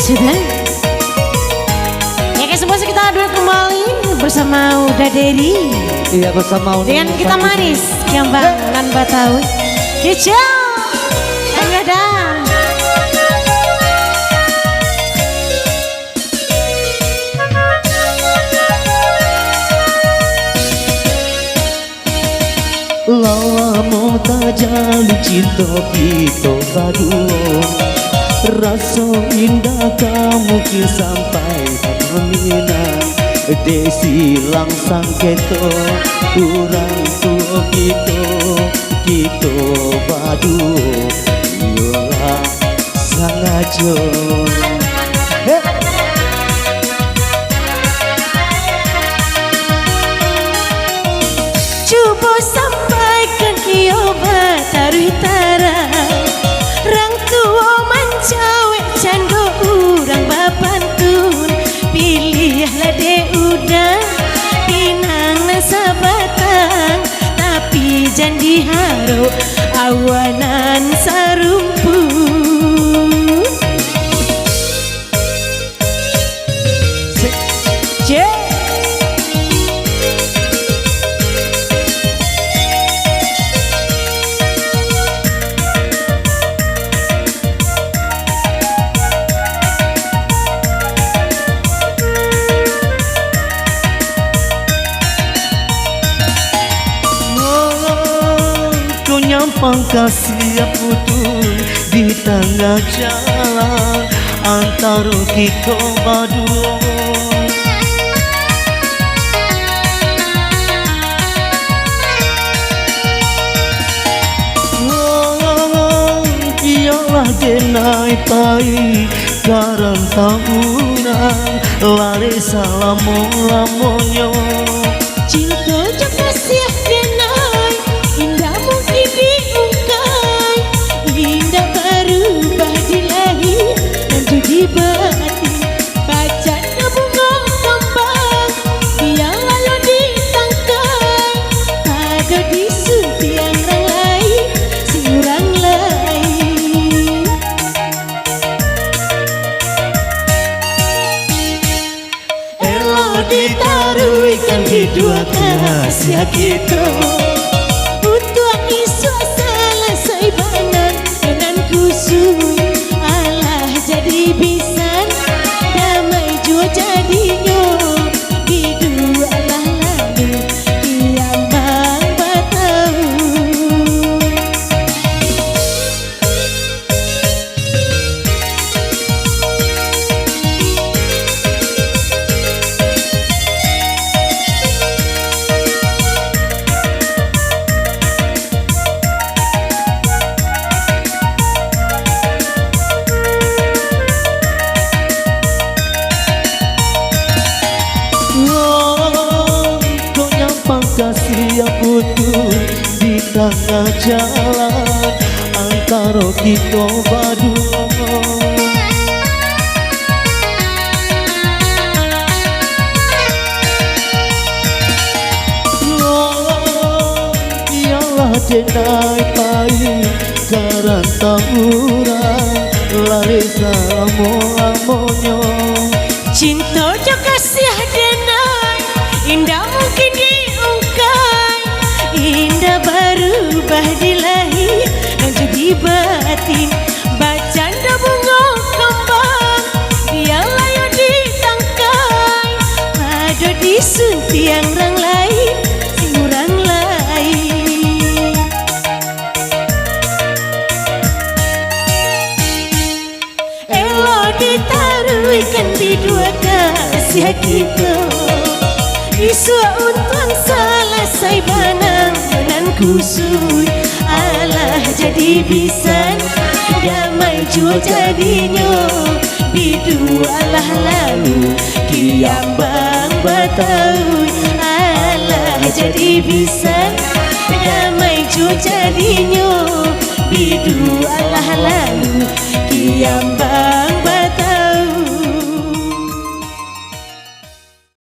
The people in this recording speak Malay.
Sudah. Ya guys, semua kita duet kembali bersama Uda Dedi. Iya, bersama Uda. Dengan kita manis, Kiambangan Batawi. Kicau, Angada. Lawamo tajali cinta kita berdua. Rasa indah kamu ki sampai terminal. Desi langsang keto urang tua kita berdua. Yola sangajo. Coba sampaikan iyo Batawi Tara. Rang tua mencawek cando urang bapantun. Pilihlah de udah pinang sabatang. Tapi janji haro awanan sarumput. Nyampang kasih putus di tengah jalan antara kita berdua. Ialah denai pai garan tahunan lari salamu-lamonyo. Cinta je kasih denai indah mungkin diungkai. Indah berubah di lahir dan jadi batin. Baca bunga kembang yang lalu ditangkai. Ada di setiap orang lain, si orang lain. Elok ditaruhkan di dua rahasia kita. Untuk isu selesai banan dengan kusui. Allah jadi bisan, damai jua jadinya. Di dua Allah lalu Kiambang Batawi. Kasih yang putus di tengah jalan antara kita berdua. Ialah denai pai garan tahuran lari salamu-lamonyo. Cinta je kasih denai indah mungkin diungkai. Indah berubah di lahir dan jadi batin. Bacanda bunga kembang yang layu ditangkai. Ada di suntiang orang lain, si orang lain. Elok ditaruhkan di dua kasih kita. Isu untung selesai banang dengan kusui. Allah jadi bisan, damai jua jadinya. Bidu Allah lalu Kiambang Batawi. Allah jadi bisan, damai jua jadinya. Bidu Allah lalu Kiambang